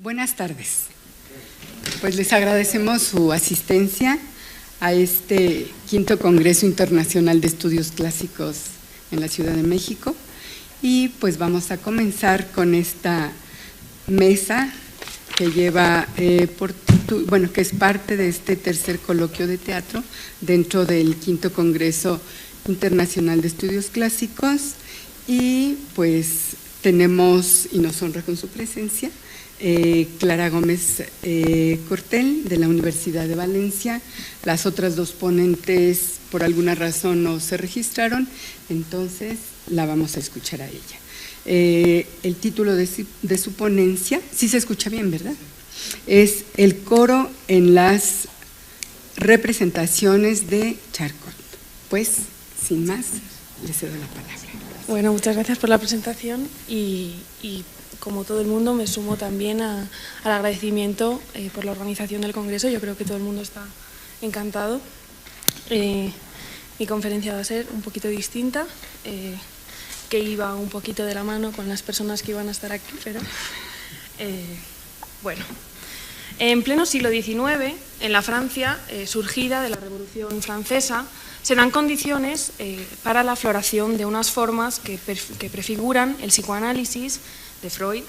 Buenas tardes. Pues les agradecemos su asistencia a este quinto Congreso Internacional de Estudios Clásicos en la Ciudad de México. Y pues vamos a comenzar con esta mesa que lleva que es parte de este tercer coloquio de teatro dentro del quinto Congreso Internacional de Estudios Clásicos. Y pues tenemos, y nos honra con su presencia, Clara Gómez Cortel, de la Universidad de Valencia. Las otras dos ponentes por alguna razón no se registraron, entonces la vamos a escuchar a ella. El título de su ponencia, sí se escucha bien, ¿verdad? Es El coro en las representaciones de Charcot. Pues, sin más, le cedo la palabra. Bueno, muchas gracias por la presentación y como todo el mundo me sumo también al agradecimiento por la organización del Congreso. Yo creo que todo el mundo está encantado. Mi conferencia va a ser un poquito distinta, que iba un poquito de la mano con las personas que iban a estar aquí, pero bueno. En pleno siglo XIX, en la Francia surgida de la Revolución Francesa, se dan condiciones para la floración de unas formas que prefiguran el psicoanálisis de Freud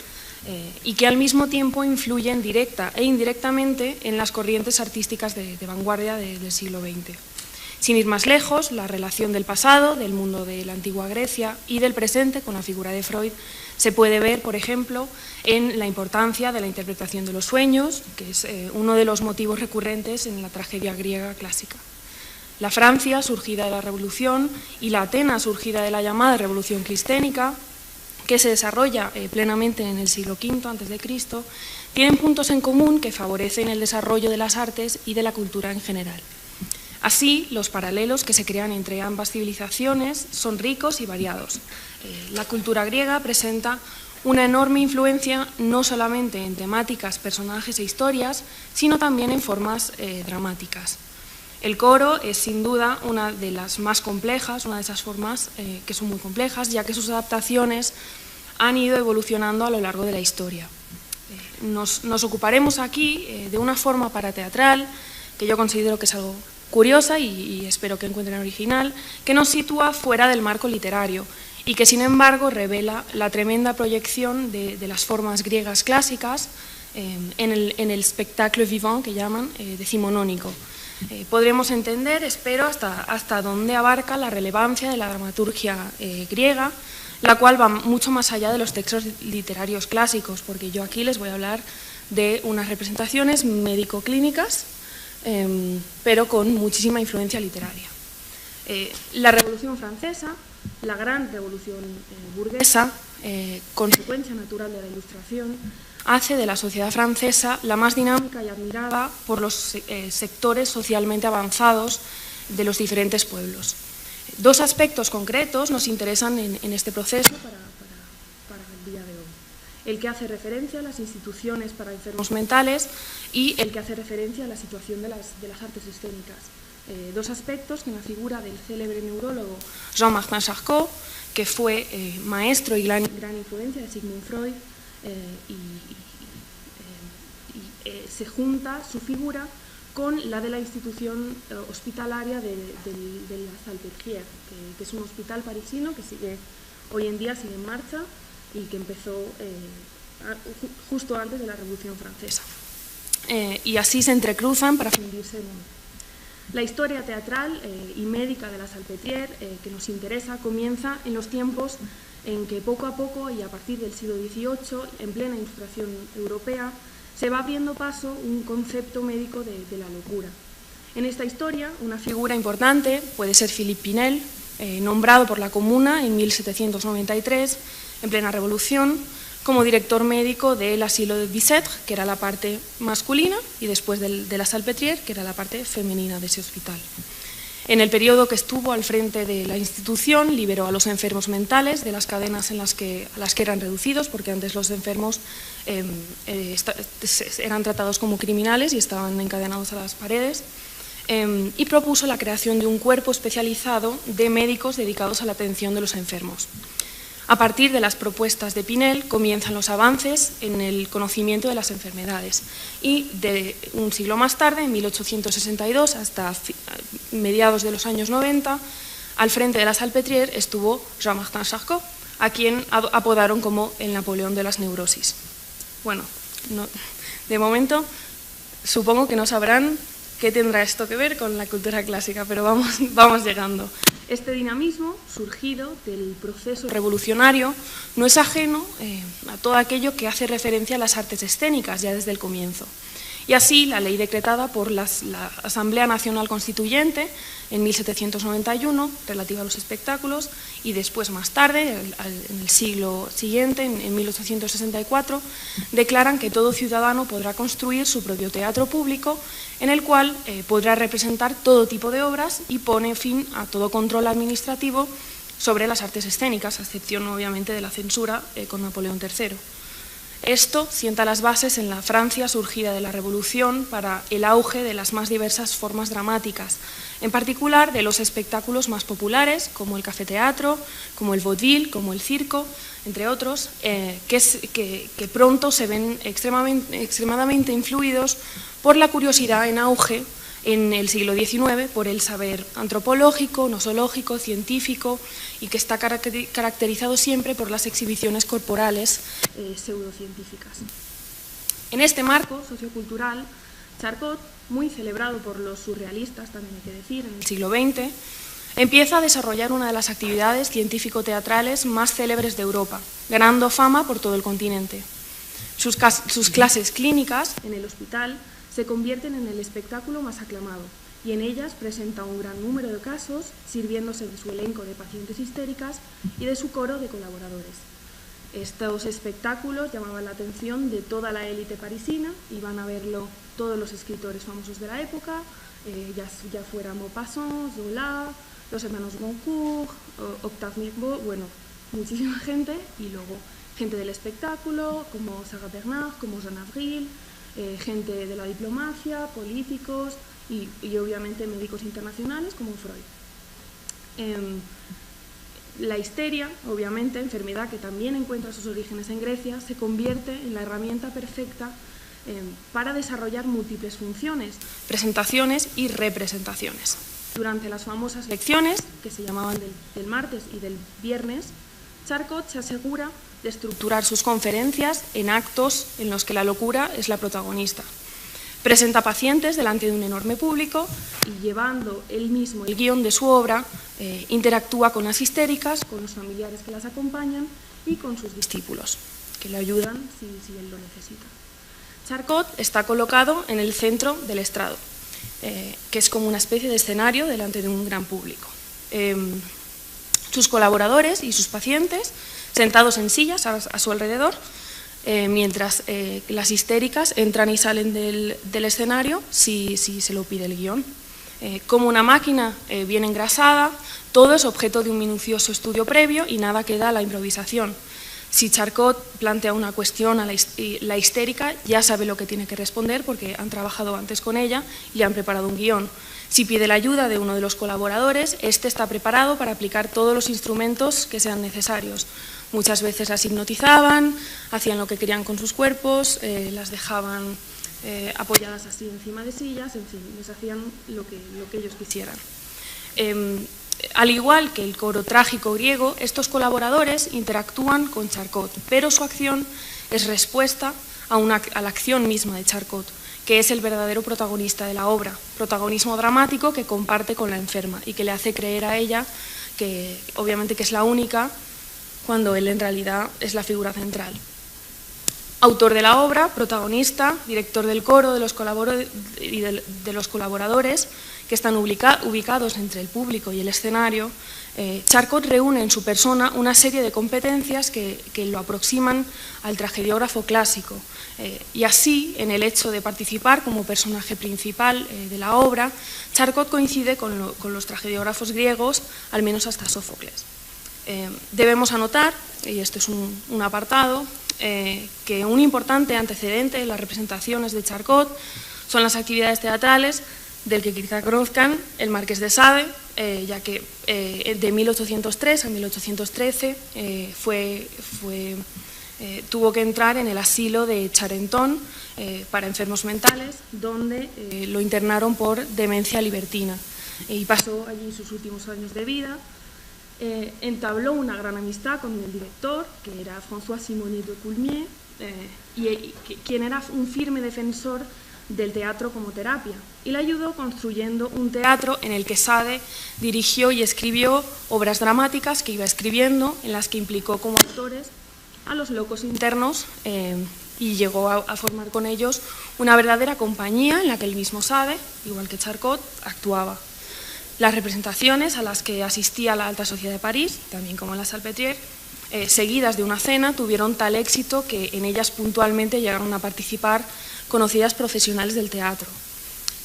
y que al mismo tiempo influyen directa e indirectamente en las corrientes artísticas de vanguardia del siglo XX. Sin ir más lejos, la relación del pasado, del mundo de la antigua Grecia y del presente con la figura de Freud se puede ver, por ejemplo, en la importancia de la interpretación de los sueños, que es uno de los motivos recurrentes en la tragedia griega clásica. La Francia, surgida de la Revolución, y la Atenas, surgida de la llamada Revolución Clisténica, que se desarrolla plenamente en el siglo V a.C., tienen puntos en común que favorecen el desarrollo de las artes y de la cultura en general. Así, los paralelos que se crean entre ambas civilizaciones son ricos y variados. La cultura griega presenta una enorme influencia no solamente en temáticas, personajes e historias, sino también en formas dramáticas. El coro es sin duda una de las más complejas, una de esas formas que son muy complejas, ya que sus adaptaciones han ido evolucionando a lo largo de la historia. Nos ocuparemos aquí de una forma parateatral, que yo considero que es algo curiosa y espero que encuentren original, que nos sitúa fuera del marco literario y que sin embargo revela la tremenda proyección de las formas griegas clásicas en el espectáculo vivant que llaman decimonónico. Podremos entender, espero, hasta dónde abarca la relevancia de la dramaturgia griega, la cual va mucho más allá de los textos literarios clásicos, porque yo aquí les voy a hablar de unas representaciones médico-clínicas, pero con muchísima influencia literaria. La Revolución Francesa, la gran revolución burguesa, consecuencia natural de la Ilustración, hace de la sociedad francesa la más dinámica y admirada por los sectores socialmente avanzados de los diferentes pueblos. Dos aspectos concretos nos interesan en este proceso para el día de hoy. El que hace referencia a las instituciones para enfermos mentales y el que hace referencia a la situación de las artes escénicas. Dos aspectos que en la figura del célebre neurólogo Jean-Martin Charcot, que fue maestro y gran influencia de Sigmund Freud, se junta su figura con la de la institución hospitalaria de la Salpêtrière, que es un hospital parisino que hoy en día sigue en marcha y que empezó justo antes de la Revolución Francesa. Y así se entrecruzan para fundirse en uno. La historia teatral y médica de la Salpêtrière que nos interesa comienza en los tiempos en que poco a poco y a partir del siglo XVIII, en plena Ilustración europea, se va abriendo paso un concepto médico de la locura. En esta historia, una figura importante puede ser Philippe Pinel, nombrado por la Comuna en 1793, en plena Revolución, como director médico del asilo de Bicêtre, que era la parte masculina, y después de la Salpêtrière, que era la parte femenina de ese hospital. En el periodo que estuvo al frente de la institución, liberó a los enfermos mentales de las cadenas a las que eran reducidos, porque antes los enfermos eran tratados como criminales y estaban encadenados a las paredes, y propuso la creación de un cuerpo especializado de médicos dedicados a la atención de los enfermos. A partir de las propuestas de Pinel comienzan los avances en el conocimiento de las enfermedades y de un siglo más tarde, en 1862 hasta mediados de los años 90, al frente de la Salpêtrière estuvo Jean-Martin Charcot, a quien apodaron como el Napoleón de las neurosis. Bueno, de momento supongo que no sabrán qué tendrá esto que ver con la cultura clásica, pero vamos llegando. Este dinamismo, surgido del proceso revolucionario, no es ajeno a todo aquello que hace referencia a las artes escénicas ya desde el comienzo. Y así, la ley decretada por la Asamblea Nacional Constituyente en 1791, relativa a los espectáculos, y después, más tarde, en el siglo siguiente, en 1864, declaran que todo ciudadano podrá construir su propio teatro público, en el cual podrá representar todo tipo de obras y pone fin a todo control administrativo sobre las artes escénicas, a excepción, obviamente, de la censura con Napoleón III. Esto sienta las bases en la Francia surgida de la Revolución para el auge de las más diversas formas dramáticas, en particular de los espectáculos más populares, como el cafeteatro, como el vaudeville, como el circo, entre otros, que pronto se ven extremadamente influidos por la curiosidad en auge en el siglo XIX, por el saber antropológico, nosológico, científico, y que está caracterizado siempre por las exhibiciones corporales pseudocientíficas. En este marco sociocultural, Charcot, muy celebrado por los surrealistas, también hay que decir, en el siglo XX, empieza a desarrollar una de las actividades científico-teatrales más célebres de Europa, ganando fama por todo el continente. Sus clases clínicas en el hospital se convierten en el espectáculo más aclamado, y en ellas presenta un gran número de casos, sirviéndose de su elenco de pacientes histéricas y de su coro de colaboradores. Estos espectáculos llamaban la atención de toda la élite parisina, iban a verlo todos los escritores famosos de la época, ya fuera Maupassant, Zola, los hermanos Goncourt, Octave Mirbeau, bueno, muchísima gente, y luego gente del espectáculo, como Sarah Bernard, como Jean Avril, gente de la diplomacia, políticos y obviamente médicos internacionales como Freud. La histeria, obviamente, enfermedad que también encuentra sus orígenes en Grecia, se convierte en la herramienta perfecta para desarrollar múltiples funciones, presentaciones y representaciones. Durante las famosas lecciones, que se llamaban del martes y del viernes, Charcot se asegura de estructurar sus conferencias en actos en los que la locura es la protagonista. Presenta pacientes delante de un enorme público y, llevando él mismo el guión de su obra, interactúa con las histéricas, con los familiares que las acompañan y con sus discípulos, que le ayudan si él lo necesita. Charcot está colocado en el centro del estrado, que es como una especie de escenario delante de un gran público. Sus colaboradores y sus pacientes, sentados en sillas a su alrededor, mientras las histéricas entran y salen del escenario si se lo pide el guión. Como una máquina bien engrasada, todo es objeto de un minucioso estudio previo y nada queda a la improvisación. Si Charcot plantea una cuestión a la histérica, ya sabe lo que tiene que responder porque han trabajado antes con ella y le han preparado un guión. Si pide la ayuda de uno de los colaboradores, éste está preparado para aplicar todos los instrumentos que sean necesarios. Muchas veces las hipnotizaban, hacían lo que querían con sus cuerpos, las dejaban apoyadas así encima de sillas, en fin, les hacían lo que ellos quisieran. Al igual que el coro trágico griego, estos colaboradores interactúan con Charcot, pero su acción es respuesta a la acción misma de Charcot, que es el verdadero protagonista de la obra, protagonismo dramático que comparte con la enferma y que le hace creer a ella que obviamente que es la única, cuando él en realidad es la figura central. Autor de la obra, protagonista, director del coro de los colaboradores, que están ubicados entre el público y el escenario, Charcot reúne en su persona una serie de competencias que lo aproximan al tragediógrafo clásico, y así, en el hecho de participar como personaje principal de la obra, Charcot coincide con los tragediógrafos griegos, al menos hasta Sófocles. Debemos anotar, y esto es un apartado, que un importante antecedente en las representaciones de Charcot son las actividades teatrales del que quizá conozcan, el Marqués de Sade, ya que de 1803 a 1813 tuvo que entrar en el asilo de Charenton para enfermos mentales, donde lo internaron por demencia libertina y pasó allí sus últimos años de vida. Entabló una gran amistad con el director, que era François Simonet de Coulmiers, quien era un firme defensor del teatro como terapia, y le ayudó construyendo un teatro en el que Sade dirigió y escribió obras dramáticas que iba escribiendo, en las que implicó como actores a los locos internos y llegó a formar con ellos una verdadera compañía en la que el mismo Sade, igual que Charcot, actuaba. Las representaciones a las que asistía la alta sociedad de París, también como en la Salpêtrière, seguidas de una cena, tuvieron tal éxito que en ellas puntualmente llegaron a participar conocidas profesionales del teatro.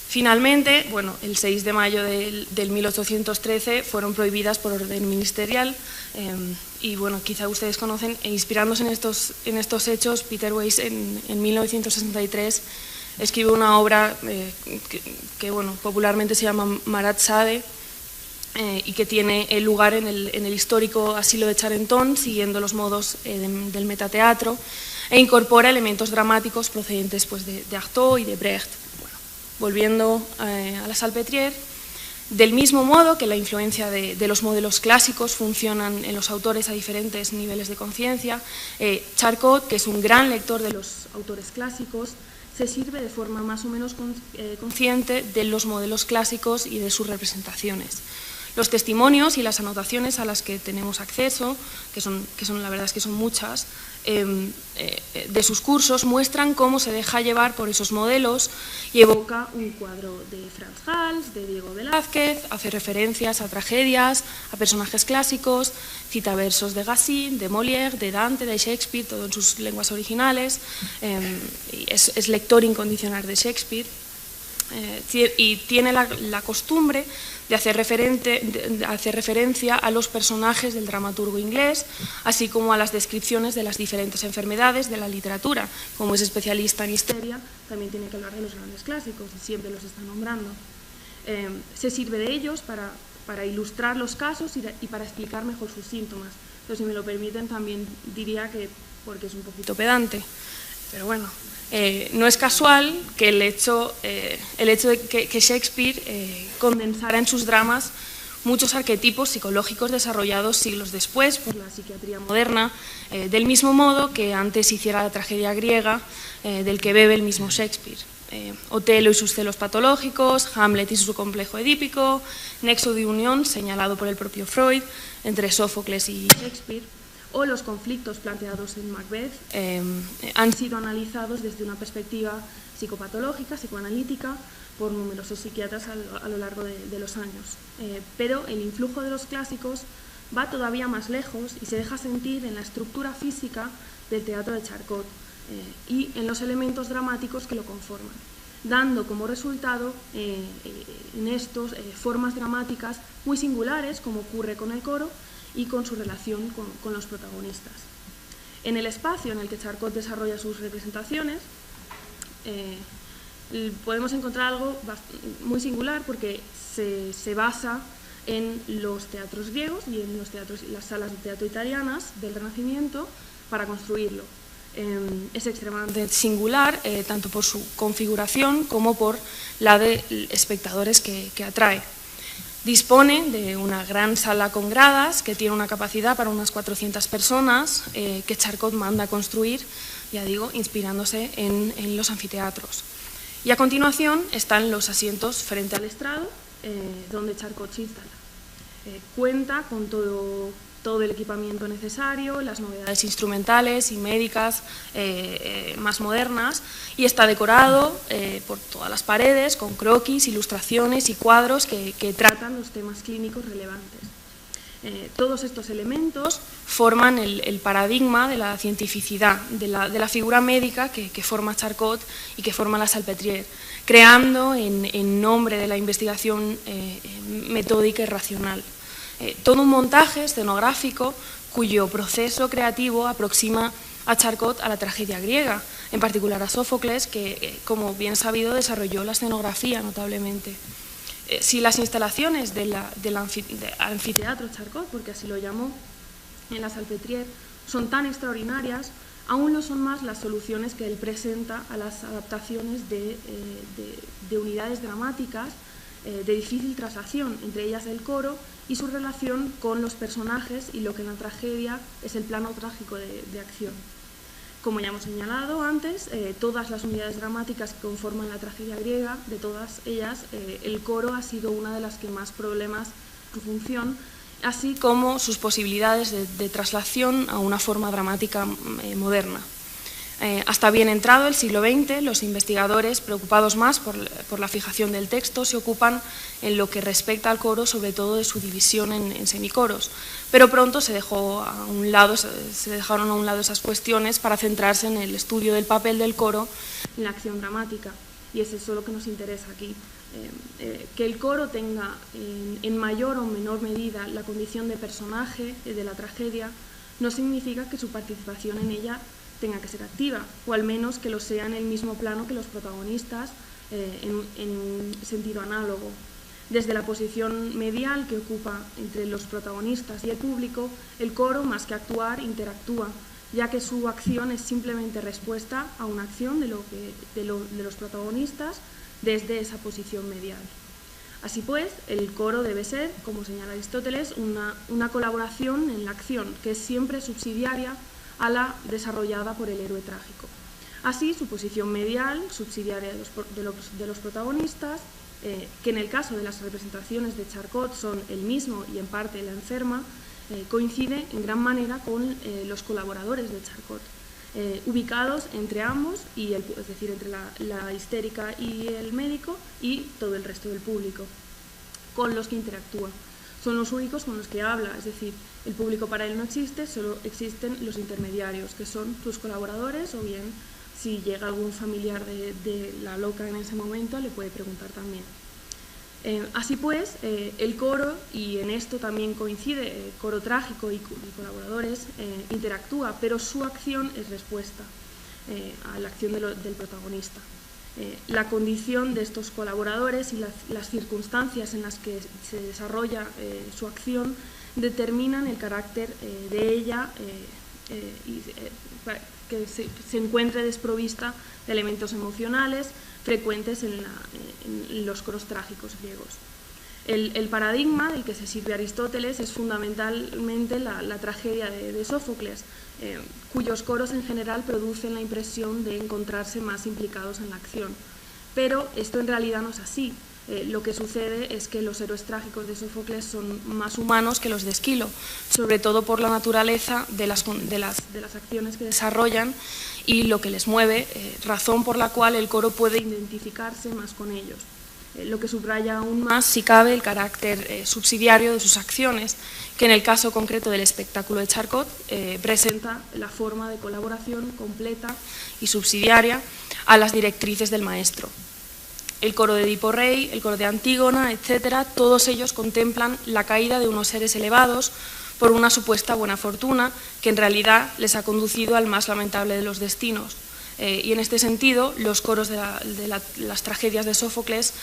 Finalmente, bueno, el 6 de mayo del 1813 fueron prohibidas por orden ministerial y bueno, quizá ustedes conocen, inspirándose en estos hechos, Peter Weiss en 1963 escribe una obra que bueno, popularmente se llama Marat Sade y que tiene lugar en el histórico asilo de Charenton, siguiendo los modos del metateatro, e incorpora elementos dramáticos procedentes pues, de Artaud y de Brecht. Bueno, volviendo a la Salpêtrière, del mismo modo que la influencia de los modelos clásicos funcionan en los autores a diferentes niveles de conciencia, Charcot, que es un gran lector de los autores clásicos, se sirve de forma más o menos consciente de los modelos clásicos y de sus representaciones. Los testimonios y las anotaciones a las que tenemos acceso, que son la verdad es que son muchas, de sus cursos muestran cómo se deja llevar por esos modelos y evoca un cuadro de Franz Hals, de Diego Velázquez, hace referencias a tragedias, a personajes clásicos, cita versos de Racine, de Molière, de Dante, de Shakespeare, todo en sus lenguas originales, es lector incondicional de Shakespeare. Y tiene la costumbre de hacer referencia a los personajes del dramaturgo inglés, así como a las descripciones de las diferentes enfermedades de la literatura. Como es especialista en histeria, también tiene que hablar de los grandes clásicos y siempre los está nombrando. Se sirve de ellos para ilustrar los casos y para explicar mejor sus síntomas. Pero si me lo permiten, también diría que porque es un poquito pedante, pero bueno. No es casual que el hecho de que Shakespeare condensara en sus dramas muchos arquetipos psicológicos desarrollados siglos después por la psiquiatría moderna, del mismo modo que antes hiciera la tragedia griega del que bebe el mismo Shakespeare. Otelo y sus celos patológicos, Hamlet y su complejo edípico, nexo de unión señalado por el propio Freud entre Sófocles y Shakespeare, o los conflictos planteados en Macbeth han sido analizados desde una perspectiva psicopatológica, psicoanalítica, por numerosos psiquiatras a lo largo de los años. Pero el influjo de los clásicos va todavía más lejos y se deja sentir en la estructura física del teatro de Charcot y en los elementos dramáticos que lo conforman, dando como resultado en estos formas dramáticas muy singulares, como ocurre con el coro, y con su relación con los protagonistas. En el espacio en el que Charcot desarrolla sus representaciones, podemos encontrar algo muy singular porque se basa en los teatros griegos y en las salas de teatro italianas del Renacimiento para construirlo. Es extremadamente singular, tanto por su configuración como por la de espectadores que atrae. Dispone de una gran sala con gradas que tiene una capacidad para unas 400 personas que Charcot manda a construir, ya digo, inspirándose en los anfiteatros. Y a continuación están los asientos frente al estrado, donde Charcot se instala. Cuenta con todo el equipamiento necesario, las novedades instrumentales y médicas más modernas, y está decorado por todas las paredes con croquis, ilustraciones y cuadros que tratan los temas clínicos relevantes. Todos estos elementos forman el paradigma de la cientificidad, de la figura médica que forma Charcot y que forma la Salpêtrière, creando en nombre de la investigación metódica y racional. Todo un montaje escenográfico cuyo proceso creativo aproxima a Charcot a la tragedia griega, en particular a Sófocles, que, como bien sabido, desarrolló la escenografía notablemente. Si las instalaciones del anfiteatro Charcot, porque así lo llamó, en la Salpêtrière, son tan extraordinarias, aún lo son más las soluciones que él presenta a las adaptaciones de unidades dramáticas de difícil traslación, entre ellas el coro y su relación con los personajes y lo que en la tragedia es el plano trágico de acción. Como ya hemos señalado antes, todas las unidades dramáticas que conforman la tragedia griega, de todas ellas, el coro ha sido una de las que más problemas su función, así como sus posibilidades de traslación a una forma dramática moderna. Hasta bien entrado el siglo XX, los investigadores, preocupados más por la fijación del texto, se ocupan en lo que respecta al coro, sobre todo de su división en semicoros. Pero pronto se dejaron a un lado esas cuestiones para centrarse en el estudio del papel del coro en la acción dramática. Y es eso lo que nos interesa aquí. Que el coro tenga en mayor o menor medida la condición de personaje de la tragedia no significa que su participación en ella tenga que ser activa, o al menos que lo sea en el mismo plano que los protagonistas, en un sentido análogo. Desde la posición medial que ocupa entre los protagonistas y el público, el coro, más que actuar, interactúa, ya que su acción es simplemente respuesta a una acción de los protagonistas desde esa posición medial. Así pues, el coro debe ser, como señala Aristóteles, una colaboración en la acción, que es siempre subsidiaria a la desarrollada por el héroe trágico. Así, su posición medial, subsidiaria de los protagonistas, que en el caso de las representaciones de Charcot son el mismo y en parte la enferma, coincide en gran manera con los colaboradores de Charcot, ubicados entre ambos, es decir, entre la histérica y el médico y todo el resto del público, con los que interactúa. Son los únicos con los que habla, es decir, el público para él no existe, solo existen los intermediarios, que son sus colaboradores, o bien, si llega algún familiar de la loca en ese momento, le puede preguntar también. Así pues, el coro, y en esto también coincide, coro trágico y colaboradores, interactúa, pero su acción es respuesta a la acción del protagonista. La condición de estos colaboradores y las circunstancias en las que se desarrolla su acción determinan el carácter de ella que se encuentre desprovista de elementos emocionales frecuentes en los coros trágicos griegos. El paradigma del que se sirve Aristóteles es fundamentalmente la tragedia de Sófocles, cuyos coros en general producen la impresión de encontrarse más implicados en la acción. Pero esto en realidad no es así. Lo que sucede es que los héroes trágicos de Sófocles son más humanos que los de Esquilo, sobre todo por la naturaleza de las acciones que desarrollan y lo que les mueve, razón por la cual el coro puede identificarse más con ellos. Lo que subraya aún más, si cabe, el carácter subsidiario de sus acciones, que en el caso concreto del espectáculo de Charcot presenta la forma de colaboración completa y subsidiaria a las directrices del maestro. El coro de Edipo Rey, el coro de Antígona, etcétera, todos ellos contemplan la caída de unos seres elevados por una supuesta buena fortuna que en realidad les ha conducido al más lamentable de los destinos. Y en este sentido, los coros de las tragedias de Sófocles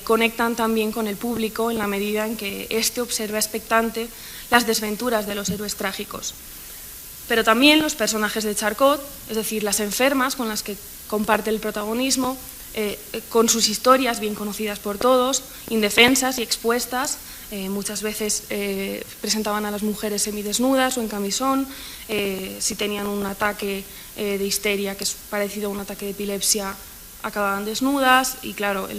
conectan también con el público en la medida en que éste observa expectante las desventuras de los héroes trágicos. Pero también los personajes de Charcot, es decir, las enfermas con las que comparte el protagonismo, con sus historias bien conocidas por todos, indefensas y expuestas, muchas veces presentaban a las mujeres semidesnudas o en camisón, si tenían un ataque de histeria que es parecido a un ataque de epilepsia, acababan desnudas y claro,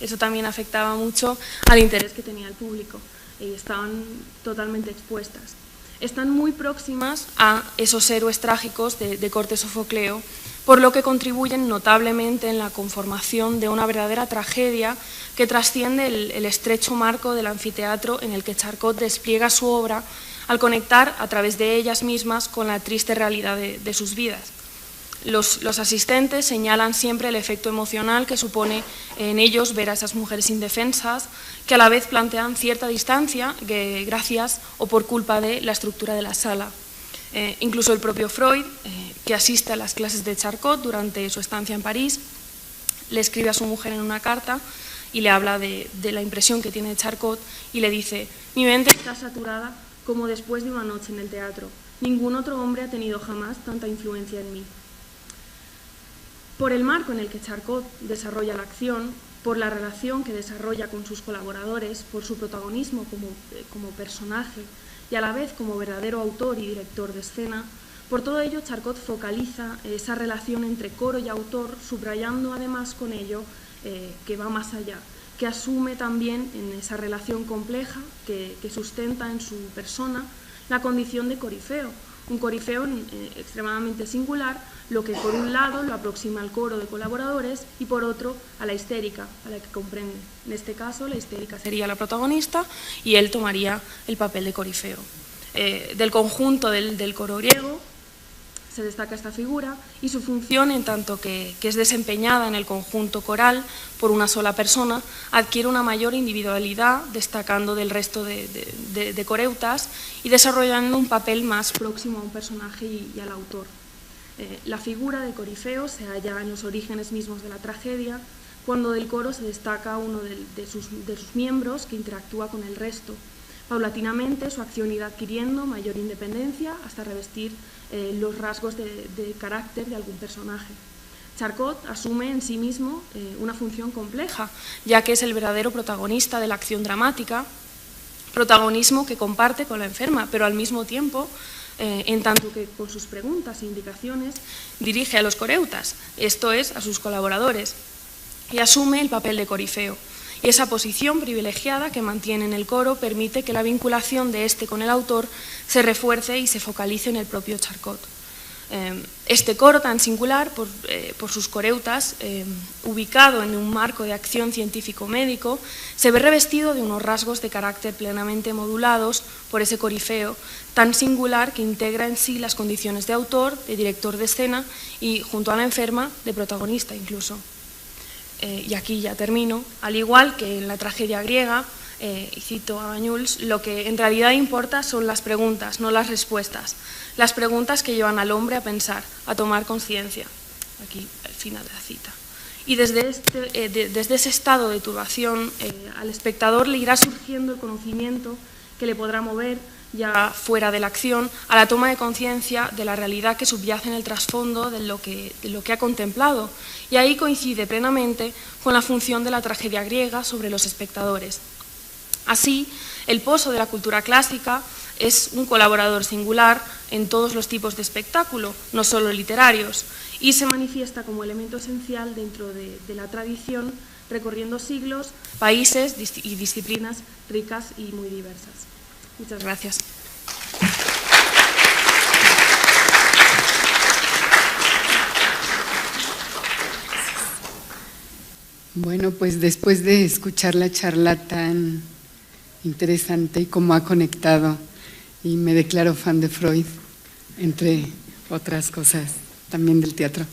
eso también afectaba mucho al interés que tenía el público y estaban totalmente expuestas. Están muy próximas a esos héroes trágicos de corte sofocleo, por lo que contribuyen notablemente en la conformación de una verdadera tragedia que trasciende el estrecho marco del anfiteatro en el que Charcot despliega su obra al conectar a través de ellas mismas con la triste realidad de sus vidas. Los asistentes señalan siempre el efecto emocional que supone en ellos ver a esas mujeres indefensas, que a la vez plantean cierta distancia gracias o por culpa de la estructura de la sala. Incluso el propio Freud, que asiste a las clases de Charcot durante su estancia en París, le escribe a su mujer en una carta y le habla de la impresión que tiene de Charcot y le dice: mi mente está saturada como después de una noche en el teatro. Ningún otro hombre ha tenido jamás tanta influencia en mí. Por el marco en el que Charcot desarrolla la acción, por la relación que desarrolla con sus colaboradores, por su protagonismo como personaje y a la vez como verdadero autor y director de escena, por todo ello Charcot focaliza esa relación entre coro y autor, subrayando además con ello que va más allá, que asume también en esa relación compleja que sustenta en su persona la condición de corifeo, un corifeo extremadamente singular, lo que por un lado lo aproxima al coro de colaboradores y por otro a la histérica, a la que comprende. En este caso la histérica sería la protagonista y él tomaría el papel de corifeo. Del conjunto del coro griego se destaca esta figura y su función, en tanto que es desempeñada en el conjunto coral por una sola persona, adquiere una mayor individualidad, destacando del resto de coreutas y desarrollando un papel más próximo a un personaje y al autor. La figura de corifeo se halla en los orígenes mismos de la tragedia, cuando del coro se destaca uno de sus miembros que interactúa con el resto. Paulatinamente su acción irá adquiriendo mayor independencia hasta revestir los rasgos de carácter de algún personaje. Charcot asume en sí mismo una función compleja, ya que es el verdadero protagonista de la acción dramática, protagonismo que comparte con la enferma, pero al mismo tiempo, en tanto que con sus preguntas e indicaciones, dirige a los coreutas, esto es, a sus colaboradores, y asume el papel de corifeo. Y esa posición privilegiada que mantiene en el coro permite que la vinculación de este con el autor se refuerce y se focalice en el propio Charcot. Este coro tan singular por sus coreutas, ubicado en un marco de acción científico-médico, se ve revestido de unos rasgos de carácter plenamente modulados por ese corifeo tan singular que integra en sí las condiciones de autor, de director de escena y, junto a la enferma, de protagonista incluso. Y aquí ya termino, al igual que en la tragedia griega, y cito a Bañuls, lo que en realidad importa son las preguntas, no las respuestas. Las preguntas que llevan al hombre a pensar, a tomar conciencia. Aquí, al final de la cita. Y desde ese estado de turbación, al espectador le irá surgiendo el conocimiento que le podrá mover, ya fuera de la acción, a la toma de conciencia de la realidad que subyace en el trasfondo de lo que ha contemplado. Y ahí coincide plenamente con la función de la tragedia griega sobre los espectadores. Así, el pozo de la cultura clásica es un colaborador singular en todos los tipos de espectáculo, no solo literarios, y se manifiesta como elemento esencial dentro de la tradición, recorriendo siglos, países y disciplinas ricas y muy diversas. Muchas gracias. Bueno, pues después de escuchar la charla tan interesante y cómo ha conectado, y me declaro fan de Freud, entre otras cosas también del teatro,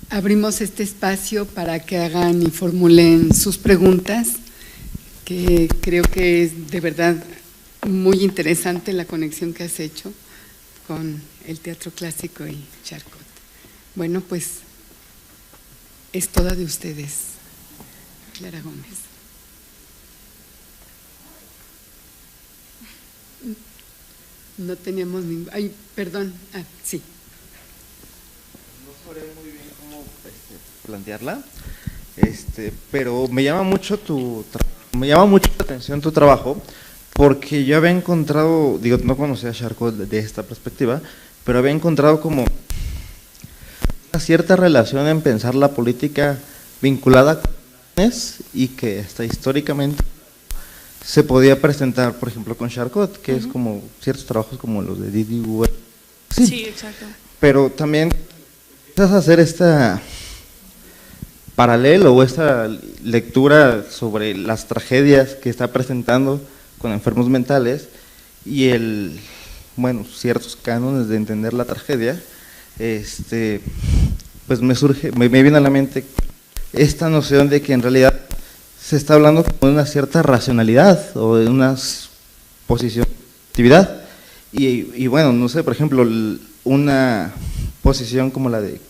abrimos este espacio para que hagan y formulen sus preguntas, que creo que es de verdad muy interesante la conexión que has hecho con el teatro clásico y Charcot. Bueno, pues es toda de ustedes. Clara Gómez. No teníamos ningún... Ay, perdón. Ah, sí. No sabré muy bien cómo plantearla, pero me llama mucho la atención tu trabajo, porque yo había encontrado, digo, no conocía a Charcot de esta perspectiva, pero había encontrado como una cierta relación en pensar la política vinculada con y que hasta históricamente se podía presentar, por ejemplo, con Charcot, que es como ciertos trabajos como los de Didi Webb. Sí, exacto. Pero también empiezas a hacer esta paralelo o esta lectura sobre las tragedias que está presentando con enfermos mentales y ciertos cánones de entender la tragedia. Pues me viene a la mente esta noción de que en realidad se está hablando de una cierta racionalidad o de una posición de actividad, Y bueno, no sé, por ejemplo, una posición como la de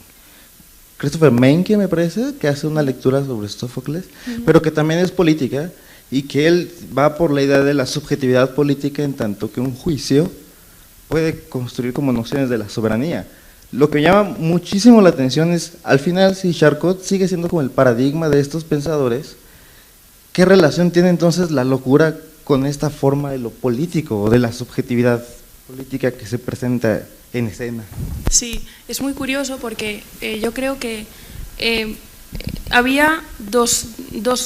Christopher Menke, me parece, que hace una lectura sobre Sófocles, pero que también es política, y que él va por la idea de la subjetividad política, en tanto que un juicio puede construir como nociones de la soberanía. Lo que llama muchísimo la atención es, al final, si Charcot sigue siendo como el paradigma de estos pensadores, ¿qué relación tiene entonces la locura con esta forma de lo político o de la subjetividad política que se presenta en escena? Sí, es muy curioso porque yo creo que había dos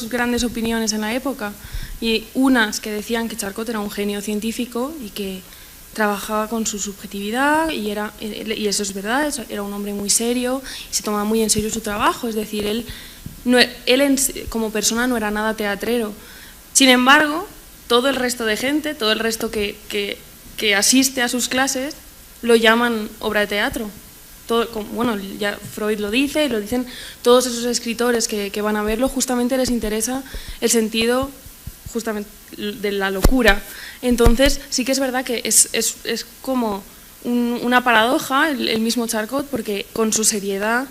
grandes opiniones en la época, y unas que decían que Charcot era un genio científico y que trabajaba con su subjetividad, y eso es verdad, era un hombre muy serio y se tomaba muy en serio su trabajo, es decir, él como persona no era nada teatrero. Sin embargo, todo el resto de gente, todo el resto que asiste a sus clases, lo llaman obra de teatro. Bueno, ya Freud lo dice, y lo dicen todos esos escritores que van a verlo, justamente les interesa el sentido justamente de la locura. Entonces sí que es verdad que es como una paradoja el mismo Charcot, porque con su seriedad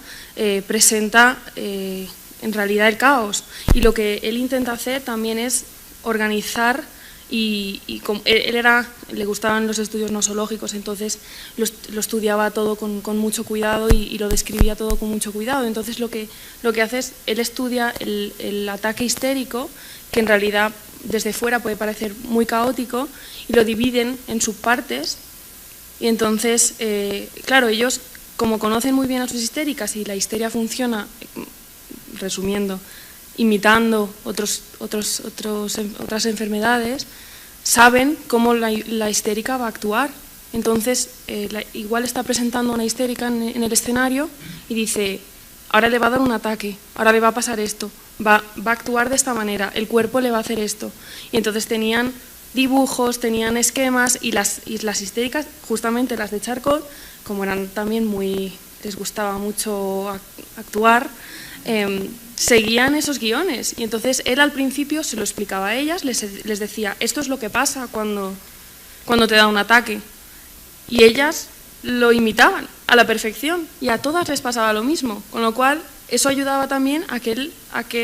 presenta en realidad el caos, y lo que él intenta hacer también es organizar, y le gustaban los estudios nosológicos, entonces lo estudiaba todo con mucho cuidado y lo describía todo con mucho cuidado. Entonces lo que hace es, él estudia el ataque histérico, que en realidad desde fuera puede parecer muy caótico, y lo dividen en subpartes, y entonces, claro, ellos, como conocen muy bien a sus histéricas, y la histeria funciona, resumiendo, imitando otras enfermedades, saben cómo la histérica va a actuar. Entonces, igual está presentando una histérica en el escenario y dice, ahora le va a dar un ataque, ahora le va a pasar esto, va a actuar de esta manera, el cuerpo le va a hacer esto. Y entonces tenían dibujos, tenían esquemas, y las histéricas, justamente las de Charcot, como eran también les gustaba mucho actuar, seguían esos guiones, y entonces él al principio se lo explicaba a ellas, les decía, esto es lo que pasa cuando te da un ataque, y ellas lo imitaban a la perfección, y a todas les pasaba lo mismo, con lo cual eso ayudaba también a que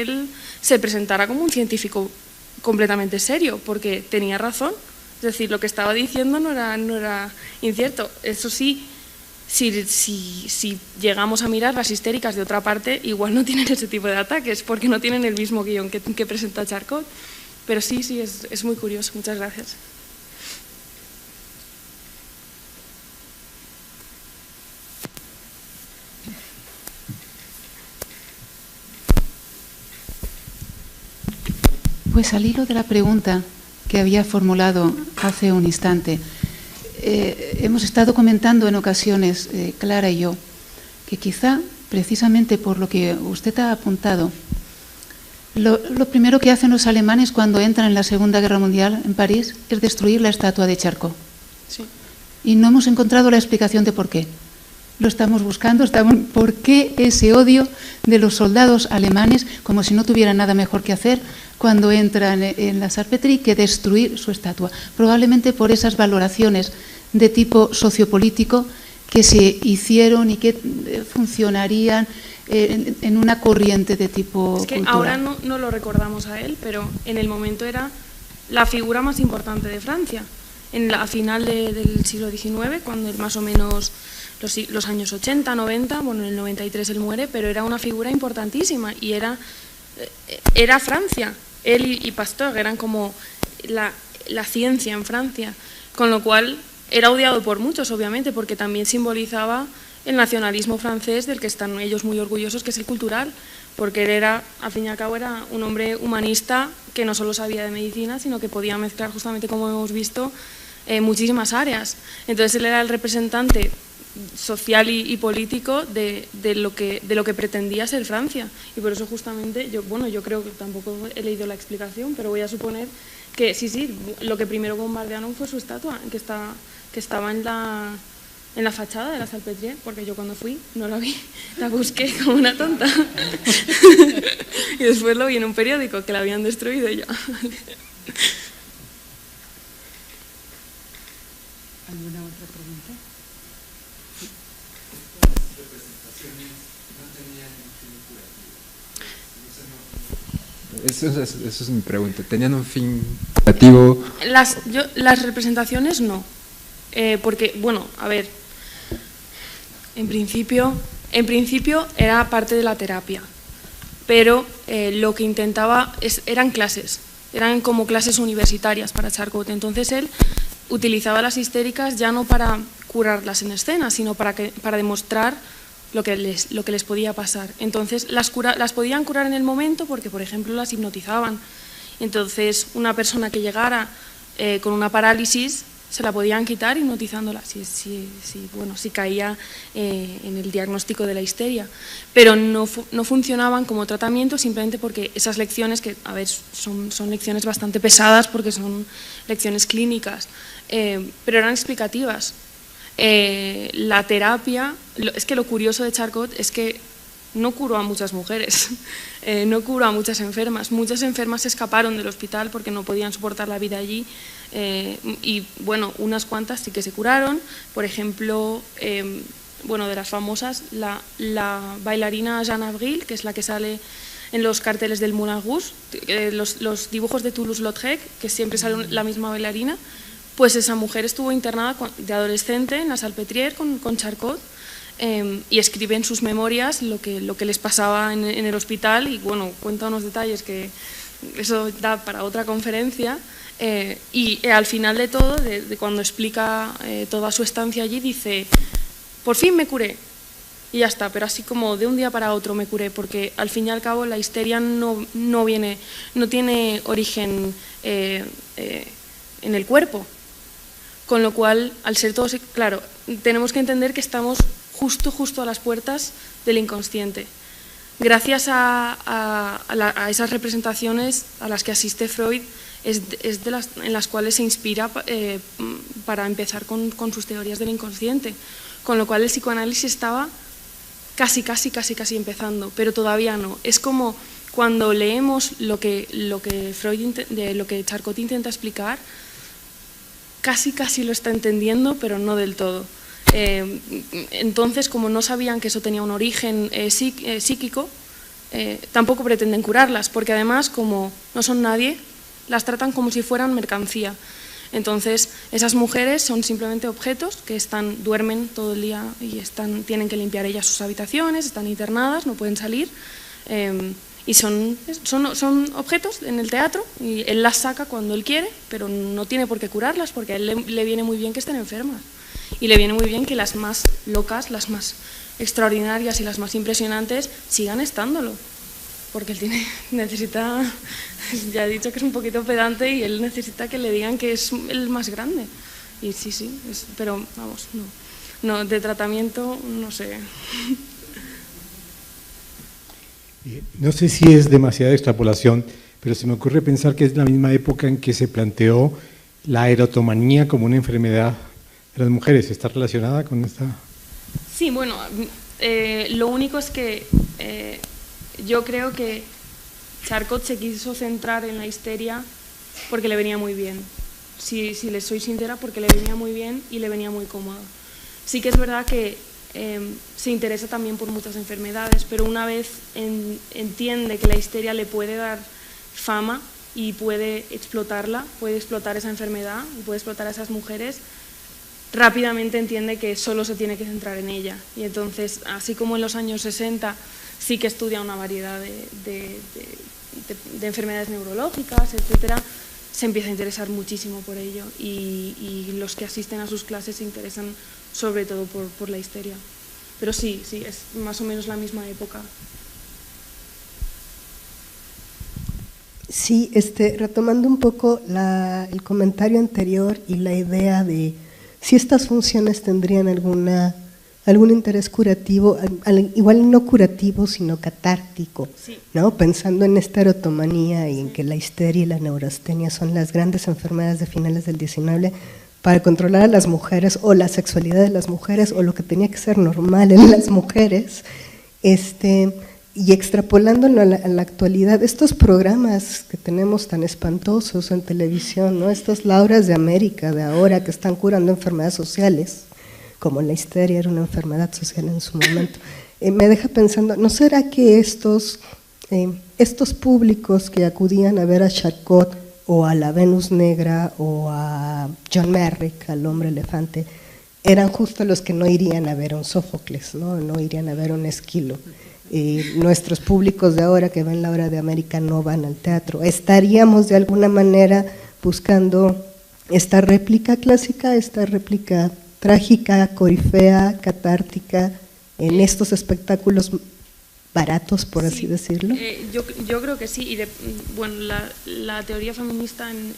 él se presentara como un científico completamente serio, porque tenía razón, es decir, lo que estaba diciendo no era incierto. Eso sí, si llegamos a mirar las histéricas de otra parte, igual no tienen ese tipo de ataques, porque no tienen el mismo guión que presenta Charcot. Pero sí, es muy curioso. Muchas gracias. Pues al hilo de la pregunta que había formulado hace un instante, hemos estado comentando en ocasiones, Clara y yo, que quizá, precisamente por lo que usted ha apuntado, lo primero que hacen los alemanes cuando entran en la Segunda Guerra Mundial en París es destruir la estatua de Charcot. Sí. Y no hemos encontrado la explicación de por qué. Lo estamos buscando, ¿por qué ese odio de los soldados alemanes, como si no tuvieran nada mejor que hacer cuando entran en la Salpêtrière, que destruir su estatua? Probablemente por esas valoraciones de tipo sociopolítico que se hicieron y que funcionarían en una corriente de tipo es que cultural. Ahora no lo recordamos a él, pero en el momento era la figura más importante de Francia. A final del siglo XIX, cuando más o menos los años 80, 90, bueno, en el 93 él muere, pero era una figura importantísima, y era Francia. Él y Pasteur eran como la ciencia en Francia, con lo cual era odiado por muchos, obviamente, porque también simbolizaba el nacionalismo francés, del que están ellos muy orgullosos, que es el cultural, porque él era, al fin y al cabo, era un hombre humanista que no solo sabía de medicina, sino que podía mezclar, justamente como hemos visto, muchísimas áreas. Entonces él era el representante social y político de lo que pretendía ser Francia, y por eso justamente yo creo que tampoco he leído la explicación, pero voy a suponer que sí, lo que primero bombardearon fue su estatua, que estaba en la fachada de la Salpêtrière, porque yo cuando fui no la vi, la busqué como una tonta y después lo vi en un periódico que la habían destruido, y yo ¿Alguna Eso es mi pregunta. ¿Tenían un fin curativo? Las representaciones no. Porque, bueno, a ver, en principio era parte de la terapia, pero lo que intentaba eran clases, eran como clases universitarias para Charcot. Entonces él utilizaba las histéricas ya no para curarlas en escena, sino para demostrar lo que les podía pasar. Entonces las podían curar en el momento porque, por ejemplo, las hipnotizaban. Entonces una persona que llegara con una parálisis se la podían quitar hipnotizándola si caía en el diagnóstico de la histeria. Pero no funcionaban como tratamiento simplemente porque esas lecciones, que a ver, son lecciones bastante pesadas porque son lecciones clínicas, pero eran explicativas. La terapia, es que lo curioso de Charcot es que no curó a muchas mujeres, no curó a muchas enfermas. Muchas enfermas se escaparon del hospital porque no podían soportar la vida allí, y bueno, unas cuantas sí que se curaron. Por ejemplo, bueno, de las famosas, la bailarina Jeanne Avril, que es la que sale en los carteles del Moulin Rouge, los dibujos de Toulouse-Lautrec, que siempre sale la misma bailarina. Pues esa mujer estuvo internada de adolescente en la Salpêtrière con Charcot, y escribe en sus memorias lo que les pasaba en el hospital, y bueno, cuenta unos detalles que eso da para otra conferencia, y al final de todo, de cuando explica toda su estancia allí, dice: por fin me curé, y ya está, pero así como de un día para otro me curé, porque al fin y al cabo la histeria no tiene origen en el cuerpo. Con lo cual, al ser todos, claro, tenemos que entender que estamos justo a las puertas del inconsciente. Gracias a esas representaciones a las que asiste Freud, en las cuales se inspira para empezar con sus teorías del inconsciente. Con lo cual el psicoanálisis estaba casi empezando, pero todavía no. Es como cuando leemos lo que Charcot intenta explicar, casi lo está entendiendo, pero no del todo. Entonces, como no sabían que eso tenía un origen psíquico, tampoco pretenden curarlas, porque además, como no son nadie, las tratan como si fueran mercancía. Entonces, esas mujeres son simplemente objetos que duermen todo el día y tienen que limpiar ellas sus habitaciones, están internadas, no pueden salir. Y son objetos en el teatro, y él las saca cuando él quiere, pero no tiene por qué curarlas, porque a él le viene muy bien que estén enfermas, y le viene muy bien que las más locas, las más extraordinarias y las más impresionantes sigan estándolo, porque él necesita, ya he dicho que es un poquito pedante, y él necesita que le digan que es el más grande. Y sí, pero vamos, no, de tratamiento no sé. No sé si es demasiada extrapolación, pero se me ocurre pensar que es la misma época en que se planteó la erotomanía como una enfermedad de las mujeres. ¿Está relacionada con esta? Sí, bueno, lo único es que yo creo que Charcot se quiso centrar en la histeria porque le venía muy bien. Si les soy sincera, porque le venía muy bien y le venía muy cómodo. Sí que es verdad que se interesa también por muchas enfermedades, pero una vez entiende que la histeria le puede dar fama y puede explotar esa enfermedad y puede explotar a esas mujeres, rápidamente entiende que solo se tiene que centrar en ella. Y entonces, así como en los años 60 sí que estudia una variedad de enfermedades neurológicas, etcétera, se empieza a interesar muchísimo por ello, y los que asisten a sus clases se interesan sobre todo por la histeria. Pero sí, es más o menos la misma época. Sí, retomando un poco el comentario anterior y la idea de si estas funciones tendrían algún interés curativo, igual no curativo, sino catártico, sí, ¿no? Pensando en esta erotomanía y en que la histeria y la neurastenia son las grandes enfermedades de finales del XIX, para controlar a las mujeres o la sexualidad de las mujeres o lo que tenía que ser normal en las mujeres, y extrapolándolo a la actualidad, estos programas que tenemos tan espantosos en televisión, ¿no? Estas Lauras de América de ahora que están curando enfermedades sociales, como la histeria era una enfermedad social en su momento, me deja pensando, ¿no será que estos públicos que acudían a ver a Charcot o a la Venus Negra o a John Merrick, al Hombre Elefante, eran justo los que no irían a ver a un Sófocles, no irían a ver a un Esquilo? Nuestros públicos de ahora que ven la Hora de América no van al teatro. ¿Estaríamos de alguna manera buscando esta réplica clásica, esta réplica trágica, corifea, catártica, en estos espectáculos baratos, por así decirlo? Yo creo que sí, y bueno, la teoría feminista en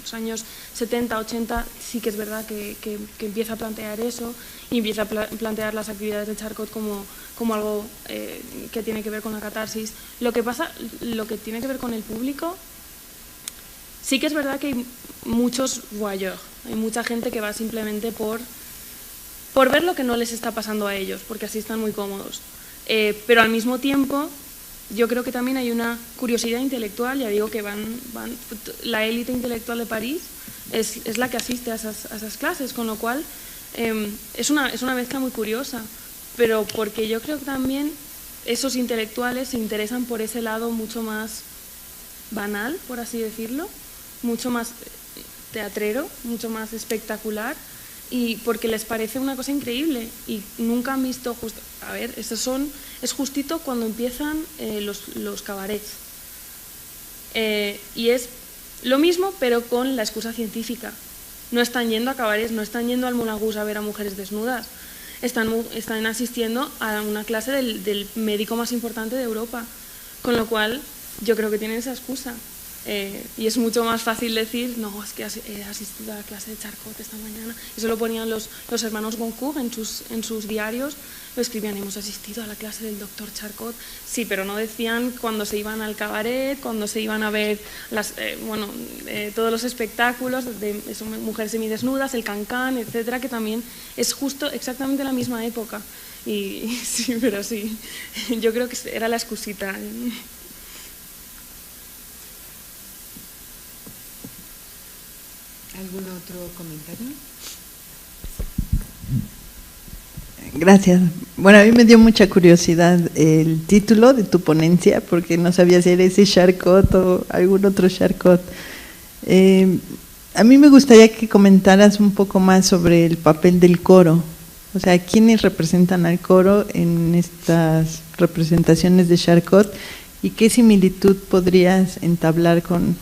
los años 70, 80 sí que es verdad que empieza a plantear eso y empieza a plantear las actividades de Charcot como algo que tiene que ver con la catarsis. Lo que tiene que ver con el público, sí que es verdad que hay muchos voyeurs, hay mucha gente que va simplemente por ver lo que no les está pasando a ellos, porque así están muy cómodos. Pero al mismo tiempo, yo creo que también hay una curiosidad intelectual, ya digo que la élite intelectual de París es la que asiste a esas clases, con lo cual es una mezcla muy curiosa, pero porque yo creo que también esos intelectuales se interesan por ese lado mucho más banal, por así decirlo, mucho más teatrero, mucho más espectacular, y porque les parece una cosa increíble y nunca han visto, a ver, es justito cuando empiezan los cabarets, y es lo mismo pero con la excusa científica. No están yendo a cabarets, no están yendo al Moulin Rouge a ver a mujeres desnudas, están asistiendo a una clase del médico más importante de Europa, con lo cual yo creo que tienen esa excusa. Y es mucho más fácil decir, no, es que he asistido a la clase de Charcot esta mañana. Eso lo ponían los hermanos Goncourt en sus diarios, lo escribían, hemos asistido a la clase del doctor Charcot. Sí, pero no decían cuando se iban al cabaret, cuando se iban a ver todos los espectáculos de mujeres semidesnudas, el cancán, etcétera, que también es justo exactamente la misma época. Y sí, pero sí, yo creo que era la excusita. ¿Algún otro comentario? Gracias. Bueno, a mí me dio mucha curiosidad el título de tu ponencia, porque no sabía si era ese Charcot o algún otro Charcot. A mí me gustaría que comentaras un poco más sobre el papel del coro. O sea, ¿quiénes representan al coro en estas representaciones de Charcot y qué similitud podrías entablar con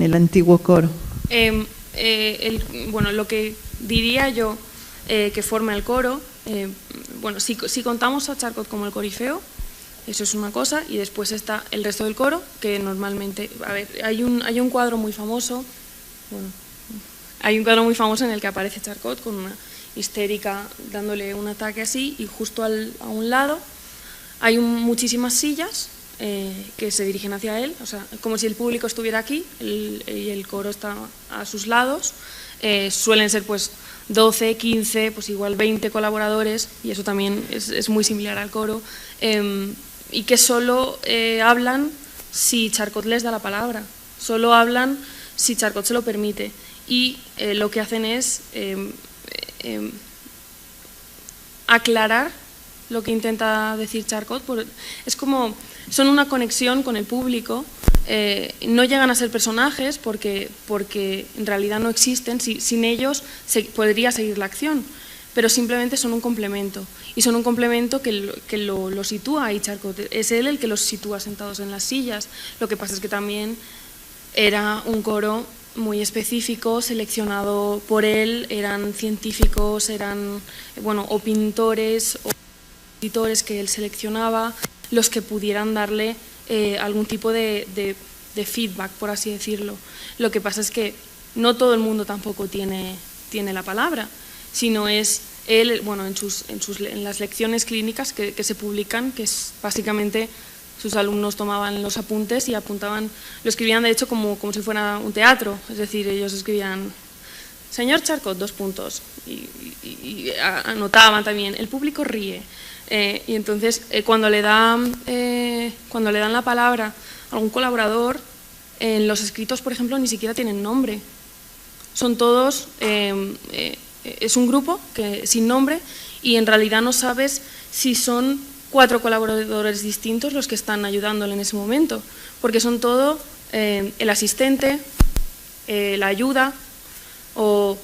el antiguo coro? Lo que diría yo que forma el coro, si contamos a Charcot como el corifeo, eso es una cosa, y después está el resto del coro, que normalmente, hay un cuadro muy famoso, en el que aparece Charcot con una histérica dándole un ataque así, y justo a un lado hay muchísimas sillas que se dirigen hacia él, o sea, como si el público estuviera aquí y el coro está a sus lados. Suelen ser pues 12, 15, pues igual 20 colaboradores, y eso también es muy similar al coro, y que solo hablan si Charcot les da la palabra, solo hablan si Charcot se lo permite, y lo que hacen es aclarar lo que intenta decir Charcot. Es como, son una conexión con el público, no llegan a ser personajes porque en realidad no existen, sin ellos podría seguir la acción, pero simplemente son un complemento, y son un complemento que lo sitúa ahí Charcot, es él el que los sitúa sentados en las sillas. Lo que pasa es que también era un coro muy específico, seleccionado por él, eran científicos, eran o pintores o editores que él seleccionaba, los que pudieran darle algún tipo de feedback, por así decirlo. Lo que pasa es que no todo el mundo tampoco tiene la palabra, sino es él, en las lecciones clínicas que se publican, que es básicamente sus alumnos tomaban los apuntes y apuntaban, lo escribían de hecho como si fuera un teatro, es decir, ellos escribían señor Charcot, 2 puntos, y anotaban también, el público ríe. Y entonces, cuando le dan la palabra a algún colaborador, en los escritos, por ejemplo, ni siquiera tienen nombre. Son todos, es un grupo sin nombre, y en realidad no sabes si son 4 colaboradores distintos los que están ayudándole en ese momento, porque son todo el asistente, la ayuda, o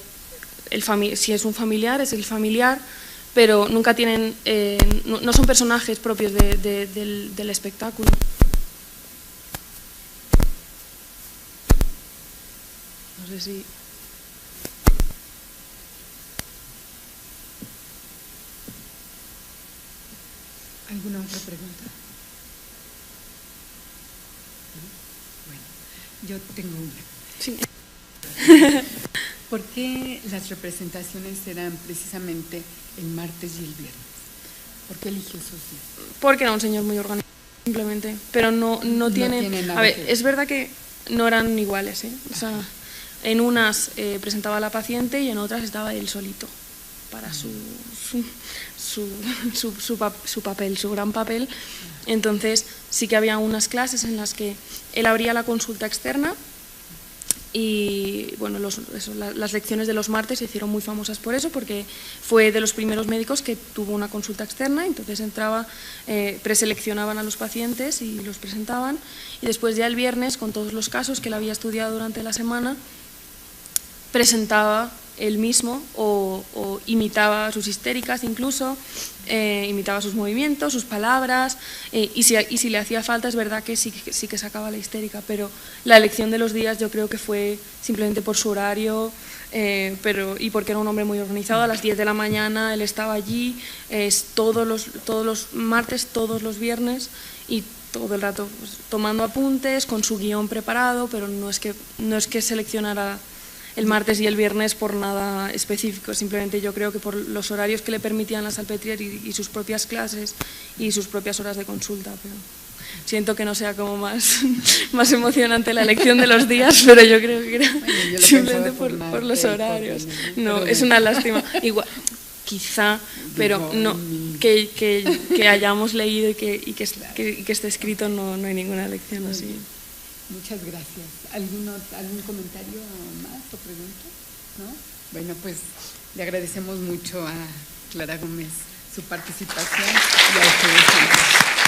si es un familiar, es el familiar, pero nunca tienen, no son personajes propios del espectáculo. No sé si... ¿Alguna otra pregunta? Bueno, yo tengo una. Sí. ¿Por qué las representaciones eran precisamente el martes y el viernes? ¿Por qué eligió esos días? Porque era un señor muy organizado, simplemente. Pero no tiene nada. A ver, es verdad que no eran iguales, ¿eh? O sea, en unas presentaba a la paciente y en otras estaba él solito para su papel, su gran papel. Entonces sí que había unas clases en las que él abría la consulta externa y bueno, las lecciones de los martes se hicieron muy famosas por eso, porque fue de los primeros médicos que tuvo una consulta externa. Entonces entraba, preseleccionaban a los pacientes y los presentaban, y después ya el viernes, con todos los casos que él había estudiado durante la semana, presentaba él mismo o imitaba sus histéricas, incluso imitaba sus movimientos, sus palabras, y si le hacía falta, es verdad que sí que sacaba la histérica, pero la elección de los días yo creo que fue simplemente por su horario, y porque era un hombre muy organizado. A las 10 de la mañana él estaba allí, todos los martes, todos los viernes, y todo el rato pues, tomando apuntes, con su guión preparado, pero no es que seleccionara el martes y el viernes por nada específico, simplemente yo creo que por los horarios que le permitían la Salpêtrière y sus propias clases y sus propias horas de consulta. Pero siento que no sea como más emocionante la elección de los días, pero yo creo que era simplemente por los horarios. No, es una lástima. Igual, quizá, pero no, que hayamos leído y que esté escrito, no hay ninguna lección así. Muchas gracias. ¿Algún comentario más o pregunta? ¿No? Bueno, pues le agradecemos mucho a Clara Gómez su participación y a ustedes también.